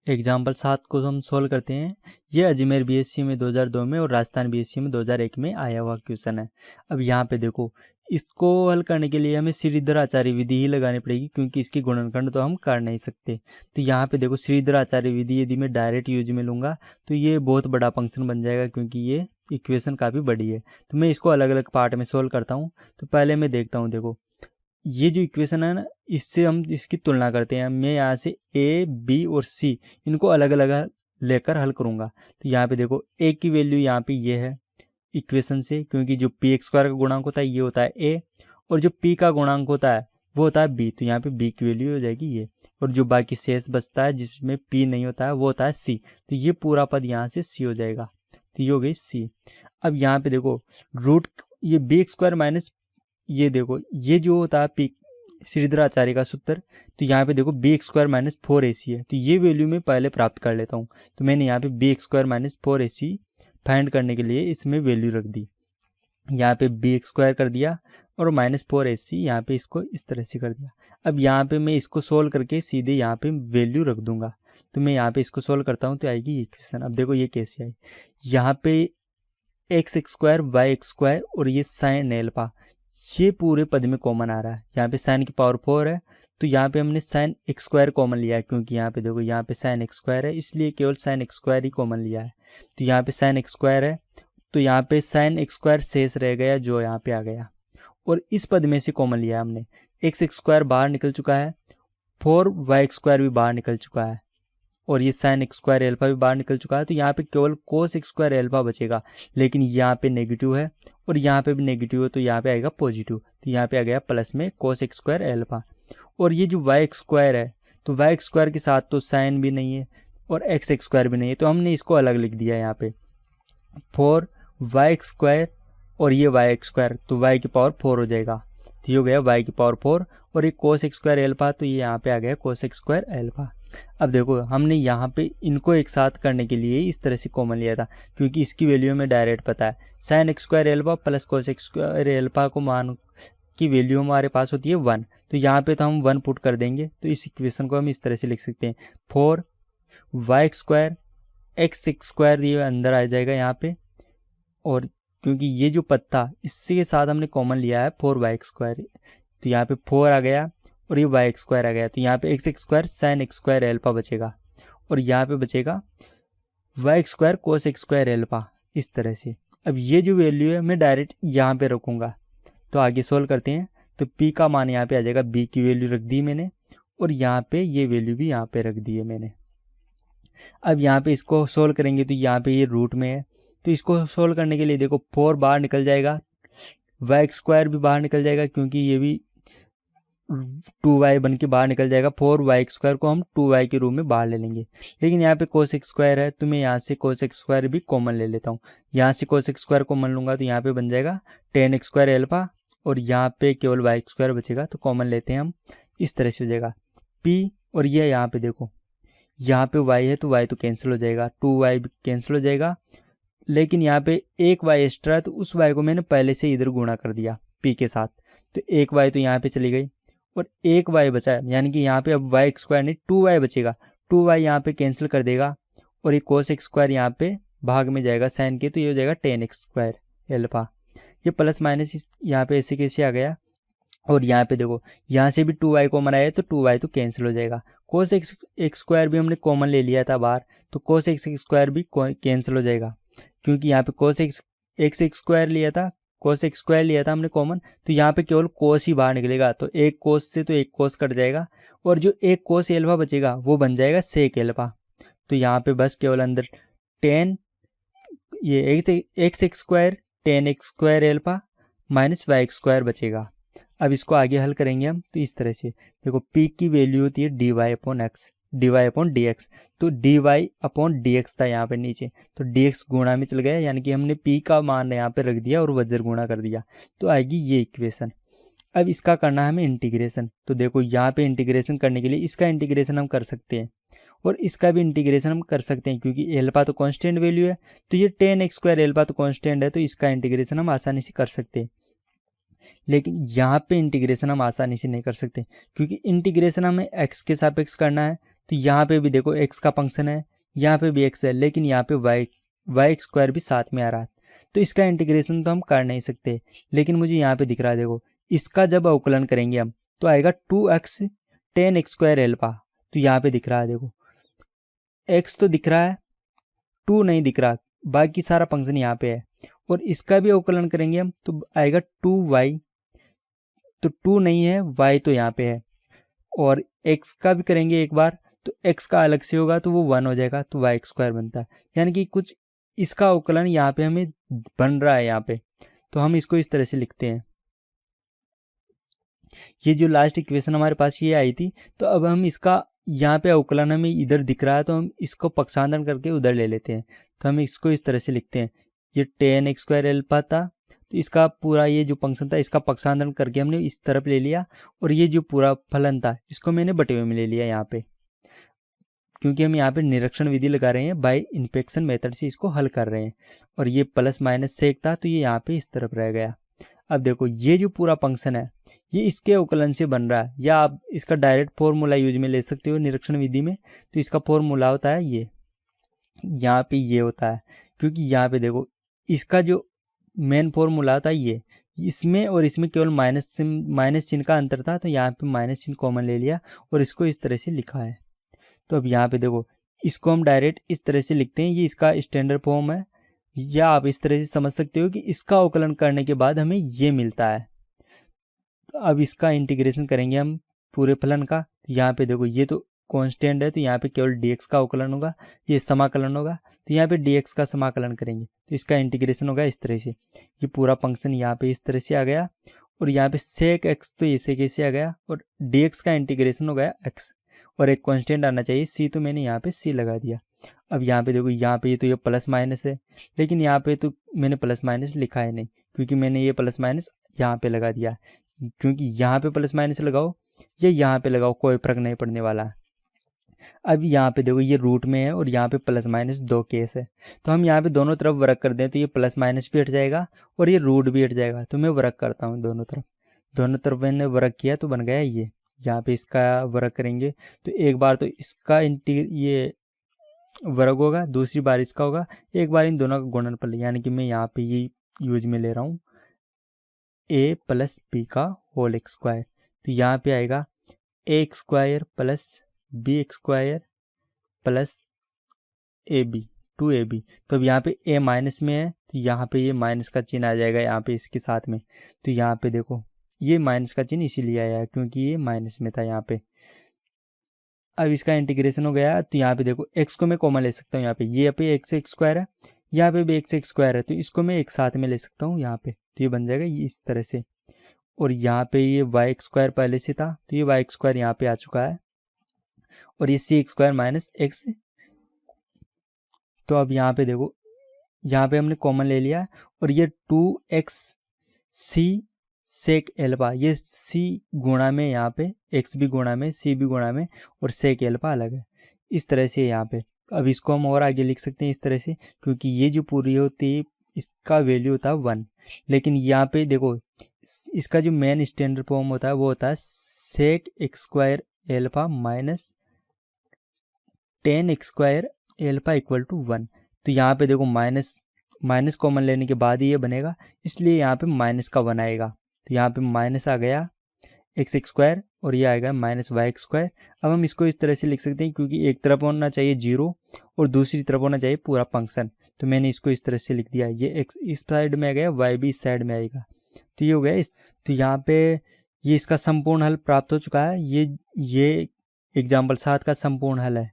Example 7 को हम solve करते हैं। ये अजमेर बीएससी में 2002 में और राजस्थान बीएससी में 2001 में आया हुआ क्वेश्चन है। अब यहाँ पे देखो, इसको हल करने के लिए हमें श्रीधर आचार्य विधि ही लगानी पड़ेगी, क्योंकि इसकी गुणनखंड तो हम कर नहीं सकते। तो यहाँ पे देखो, श्रीधर आचार्य विधि यदि मैं डायरेक्ट यूज में लूँगा तो ये बहुत बड़ा फंक्शन बन जाएगा, क्योंकि ये इक्वेशन काफ़ी बड़ी है। तो मैं इसको अलग अलग पार्ट में सोल्व करता हूँ। तो पहले मैं देखता हूँ, देखो ये जो इक्वेशन है ना, इससे हम इसकी तुलना करते हैं। मैं यहाँ से ए, बी और सी इनको अलग अलग लेकर हल करूँगा। तो यहाँ पे देखो, ए की वैल्यू यहाँ पे ये है इक्वेशन से, क्योंकि जो पी एक्स स्क्वायर का गुणांक होता है ये होता है ए, और जो पी का गुणांक होता है वो होता है बी। तो यहाँ पे बी की वैल्यू हो जाएगी ये, और जो बाकी शेष बचता है जिसमें पी नहीं होता है वो होता है सी। तो ये पूरा पद यहाँ से सी हो जाएगा। तो ये हो गई सी। अब यहाँ पे देखो, रूट ये बी एक्स स्क्वायर माइनस, ये देखो ये जो होता है पी श्रीधर आचार्य का सूत्र। तो यहाँ पे देखो B x square minus 4ac है। तो ये वैल्यू मैं पहले प्राप्त कर लेता हूँ। तो मैंने यहाँ पे B x square minus 4ac find करने के लिए इसमें वैल्यू रख दी। यहाँ पे बी एक्स स्क्वायर कर दिया और माइनस 4ac यहाँ पे इसको इस तरह से कर दिया। अब यहाँ पे मैं इसको सोल्व करके सीधे यहाँ पे वैल्यू रख दूंगा। तो मैं यहाँ पे इसको सोल्व करता हूँ तो आएगी ये इक्वेशन। अब देखो ये कैसे आई, यहाँ पे एक्स स्क्वायर वाई स्क्वायर और ये साइन एल्फा, ये पूरे पद में कॉमन आ रहा है। यहाँ पे साइन की पावर 4 है, तो यहाँ पे हमने साइन एक्स स्क्वायर कॉमन लिया है, क्योंकि यहाँ पे देखो यहाँ पे साइन एक्स स्क्वायर है, इसलिए केवल साइन एक्स स्क्वायर ही कॉमन लिया है। तो यहाँ पे साइन एक्स स्क्वायर है, तो यहाँ पे साइन एक्स स्क्वायर शेष रह गया जो यहाँ पे आ गया, और इस पद में से कॉमन लिया हमने। एक्स स्क्वायर बाहर निकल चुका है, 4y स्क्वायर भी बाहर निकल चुका है, और ये साइन एक्स स्क्वायर एल्फा भी बाहर निकल चुका है। तो यहाँ पे केवल कोस एक्स स्क्वायर एल्फा बचेगा, लेकिन यहाँ पे नेगेटिव है और यहाँ पे भी नेगेटिव है, तो यहाँ पे आएगा पॉजिटिव। तो यहाँ पे आ गया प्लस में कोस एक्स स्क्वायर एल्फा। और ये जो वाई एक्स स्क्वायर है, तो वाई एक्स स्क्वायर के साथ तो साइन भी नहीं है और एक्स एक्स स्क्वायर भी नहीं है, तो हमने इसको अलग लिख दिया यहाँ पे 4y स्क्वायर और ये वाई एक्स स्क्वायर, तो वाई की पावर 4 हो जाएगा। तो ये हो गया वाई की पावर 4, और ये कोस एक्स स्क्वायर एल्फा, तो ये यहाँ पे आ गया कोस एक्स स्क्वायर एल्फा। अब देखो, हमने यहाँ पे इनको एक साथ करने के लिए इस तरह से कॉमन लिया था, क्योंकि इसकी वैल्यू हमें डायरेक्ट पता है। Sign x square alpha plus cos x square alpha को मान की वैल्यू हमारे पास होती है 1, तो यहाँ पे तो हम 1 पुट कर देंगे। तो इस इक्वेशन को हम इस तरह से लिख सकते हैं, 4y स्क्वायर एक्स स्क्वायर ये अंदर आ जाएगा यहाँ पे, और क्योंकि ये जो पद था इससे के साथ हमने कॉमन लिया है 4y स्क्वायर, तो यहाँ पे 4 आ गया और ये वाई एक्स स्क्वायर आ गया। तो यहाँ पे x square sine x square alpha बचेगा, और यहाँ पे बचेगा y square cos x square alpha, इस तरह से। अब ये जो वैल्यू है मैं डायरेक्ट यहाँ पे रखूँगा। तो आगे सोल्व करते हैं। तो p का मान यहाँ पे आ जाएगा, b की वैल्यू रख दी मैंने, और यहाँ पे ये वैल्यू भी यहाँ पे रख दी है मैंने। अब यहाँ पे इसको सोल्व करेंगे तो यहाँ पे ये रूट में है, तो इसको सोल्व करने के लिए देखो 4 बाहर निकल जाएगा, वाई स्क्वायर भी बाहर निकल जाएगा, क्योंकि ये भी 2y बन के बाहर निकल जाएगा। 4y स्क्वायर को हम 2y के रूप में बाहर ले लेंगे, लेकिन यहाँ पे कोस एक्स स्क्वायर है, तो मैं यहाँ से कोस एक्स स्क्वायर भी कॉमन ले लेता हूँ। यहाँ से कोस एक्स स्क्वायर कॉमन लूँगा तो यहाँ पे बन जाएगा tan एक्स स्क्वायर एल्फा, और यहाँ पे केवल y स्क्वायर बचेगा, तो कॉमन लेते हैं हम, इस तरह से हो जाएगा p। और ये यहाँ पे देखो, यहाँ पे y है तो y तो कैंसिल हो जाएगा, 2y भी कैंसिल हो जाएगा, लेकिन यहाँ पे एक y एक्स्ट्रा है, तो उस y को मैंने पहले से इधर गुणा कर दिया p के साथ, तो एक y तो यहाँ पे चली गई और एक y बचा, यानी कि यहाँ पे अब वाई स्क्वायर नहीं 2y बचेगा। 2y यहाँ पे कैंसिल कर देगा, और ये कोस एक्स स्क्वायर यहाँ पे भाग में जाएगा साइन के, तो ये हो जाएगा tan एक्स स्क्वायर एल्फा। ये प्लस माइनस यहाँ पे ऐसे कैसे आ गया, और यहाँ पे देखो यहाँ से भी 2y कॉमन आया, तो 2y तो कैंसिल हो जाएगा। कोस एक्स स्क्वायर भी हमने कॉमन ले लिया था बाहर, तो कोस एक्स स्क्वायर भी कैंसिल हो जाएगा, क्योंकि यहाँ पे कोस एक्स स्क्वायर लिया था, कोस एक्स स्क्वायर लिया था हमने कॉमन, तो यहाँ पे केवल कोस ही बाहर निकलेगा, तो एक कोस से तो एक कोस कट जाएगा, और जो एक कोस एल्फा बचेगा वो बन जाएगा सेक एल्फा। तो यहाँ पे बस केवल अंदर tan ये x square tan x square alpha minus y square बचेगा। अब इसको आगे हल करेंगे हम, तो इस तरह से देखो p की वैल्यू होती है dy अपॉन dx, तो dy अपॉन dx था यहाँ पे नीचे, तो dx गुणा में चल गया, यानी कि हमने p का मान यहाँ पे रख दिया और वज्र गुणा कर दिया, तो आएगी ये इक्वेशन। अब इसका करना है हमें इंटीग्रेशन। तो देखो यहाँ पे इंटीग्रेशन करने के लिए इसका इंटीग्रेशन हम कर सकते हैं और इसका भी इंटीग्रेशन हम कर सकते हैं, क्योंकि एल्फा तो कांस्टेंट वैल्यू है, तो ये tan एक्स स्क्वायर एल्फा तो कांस्टेंट है, तो इसका इंटीग्रेशन हम आसानी से कर सकते हैं। लेकिन यहाँ पे इंटीग्रेशन हम आसानी से नहीं कर सकते, क्योंकि इंटीग्रेशन हमें x के सापेक्ष करना है, तो यहाँ पे भी देखो x का फंक्शन है, यहाँ पे भी x है, लेकिन यहाँ पे y स्क्वायर भी साथ में आ रहा है। तो इसका इंटीग्रेशन तो हम कर नहीं सकते, लेकिन मुझे यहाँ पे दिख रहा है देखो, इसका जब अवकलन करेंगे हम तो आएगा 2x tan x square alpha. तो यहाँ पे दिख रहा है देखो, x तो दिख रहा है, 2 नहीं दिख रहा, बाकी सारा फंक्शन यहाँ पे है। और इसका भी अवकलन करेंगे हम तो आएगा 2y, तो 2 नहीं है, y तो यहाँ पे है। और x का भी करेंगे एक बार तो x का अलग से होगा तो वो 1 हो जाएगा, तो y स्क्वायर बनता है। यानी कि कुछ इसका अवकलन यहाँ पे हमें बन रहा है यहाँ पे, तो हम इसको इस तरह से लिखते हैं। ये जो लास्ट इक्वेशन हमारे पास ये आई थी, तो अब हम इसका यहाँ पे अवकलन हमें इधर दिख रहा है, तो हम इसको पक्षांतरण करके उधर ले लेते हैं। तो हम इसको इस तरह से लिखते हैं, ये tan x स्क्वायर एल्फा था, तो इसका पूरा ये जो फंक्शन था इसका पक्षांतरण करके हमने इस तरफ ले लिया, और ये जो पूरा फलन था इसको मैंने बटे में ले लिया यहाँ पे, क्योंकि हम यहाँ पे निरीक्षण विधि लगा रहे हैं, बाय इन्फेक्शन मेथड से इसको हल कर रहे हैं। और ये प्लस माइनस सेक था तो ये यहाँ पे इस तरफ रह गया। अब देखो ये जो पूरा फंक्शन है ये इसके अवकलन से बन रहा है, या आप इसका डायरेक्ट फॉर्मूला यूज में ले सकते हो निरीक्षण विधि में। तो इसका फॉर्मूला होता है ये, यहाँ पे ये होता है, क्योंकि यहाँ पे देखो इसका जो मेन फॉर्मूला था ये, इसमें और इसमें केवल माइनस चिन्ह का अंतर था, तो यहाँ पे माइनस चिन्ह कॉमन ले लिया और इसको इस तरह से लिखा है। तो अब यहाँ पे देखो इसको हम डायरेक्ट इस तरह से लिखते हैं, ये इसका स्टैंडर्ड फॉर्म है, या आप इस तरह से समझ सकते हो कि इसका अवकलन करने के बाद हमें ये मिलता है। तो अब इसका इंटीग्रेशन करेंगे हम पूरे फलन का। तो यहाँ पे देखो ये तो कांस्टेंट है, तो यहाँ पे केवल dx का अवकलन होगा, ये समाकलन होगा, तो यहाँ पे dx का समाकलन करेंगे तो इसका इंटीग्रेशन होगा इस तरह से। ये पूरा फंक्शन यहाँ पे इस तरह से आ गया, और यहाँ पे sec x तो ऐसे कैसे आ गया, और dx का इंटीग्रेशन हो गया x, और एक कांस्टेंट आना चाहिए c, तो मैंने यहाँ पे c लगा दिया। अब यहाँ पे देखो यहाँ पे तो ये प्लस माइनस है, लेकिन यहाँ पे तो मैंने प्लस माइनस लिखा है नहीं, क्योंकि मैंने ये प्लस माइनस यहाँ पे लगा दिया, क्योंकि यहाँ पे प्लस माइनस लगाओ या यहाँ पे लगाओ कोई फर्क नहीं पड़ने वाला। अब यहाँ पे देखो ये रूट में है और यहाँ पे प्लस माइनस 2 केस है, तो हम यहाँ पे दोनों तरफ वर्क कर दें तो ये प्लस माइनस भी हट जाएगा और ये रूट भी हट जाएगा। तो मैं वर्क करता हूँ दोनों तरफ मैंने वर्क किया तो बन गया ये। यहाँ पे इसका वर्क करेंगे तो एक बार तो इसका ये वर्ग होगा, दूसरी बार इसका होगा, एक बार इन दोनों का गुणनफल, यानी कि मैं यहाँ पे ये यूज में ले रहा हूँ a प्लस बी का होल एक्स स्क्वायर। तो यहाँ पे आएगा a square plus B x square plus A B 2ab। तो अब यहाँ पे a माइनस में है तो यहाँ पे ये माइनस का चिन्ह आ जाएगा यहाँ पे इसके साथ में। तो यहाँ पे देखो ये माइनस का चिन्ह इसीलिए आया है क्योंकि ये माइनस में था यहाँ पे। अब इसका इंटीग्रेशन हो गया, तो यहाँ पे देखो x को मैं कॉमन ले सकता हूँ, यहाँ पे ये पे x स्क्वायर है, यहाँ पे भी x स्क्वायर है, तो इसको मैं एक साथ में ले सकता हूँ यहाँ पे, तो ये बन जाएगा ये इस तरह से। और यहाँ पे ये y स्क्वायर पहले से था तो ये y स्क्वायर यहाँ पे आ चुका है, और ये c स्क्वायर माइनस x। तो अब यहाँ पे देखो यहाँ पे हमने कॉमन ले लिया, और ये 2xc सेक एल्फा, ये c गुणा में यहाँ पे x भी गुणा में c भी गुणा में और सेक एल्फा अलग है, इस तरह से यहाँ पे। अब इसको हम और आगे लिख सकते हैं इस तरह से, क्योंकि ये जो पूरी होती है इसका वैल्यू होता है 1, लेकिन यहाँ पे देखो इसका जो मेन स्टैंडर्ड फॉर्म होता है वो होता है sec x square alpha minus tan x square alpha equal to 1। तो यहाँ पे देखो माइनस कॉमन लेने के बाद ही ये बनेगा, इसलिए यहाँ पे माइनस का 1 आएगा। तो यहाँ पे माइनस आ गया एक्स स्क्वायर और ये आएगा माइनस वाई स्क्वायर। अब हम इसको इस तरह से लिख सकते हैं, क्योंकि एक तरफ होना चाहिए 0 और दूसरी तरफ होना चाहिए पूरा फंक्शन, तो मैंने इसको इस तरह से लिख दिया। ये एक्स इस साइड में आ गया, वाई भी इस साइड में आएगा, तो ये हो गया तो यहाँ पे ये इसका संपूर्ण हल प्राप्त हो चुका है। ये एग्जाम्पल 7 का संपूर्ण हल है।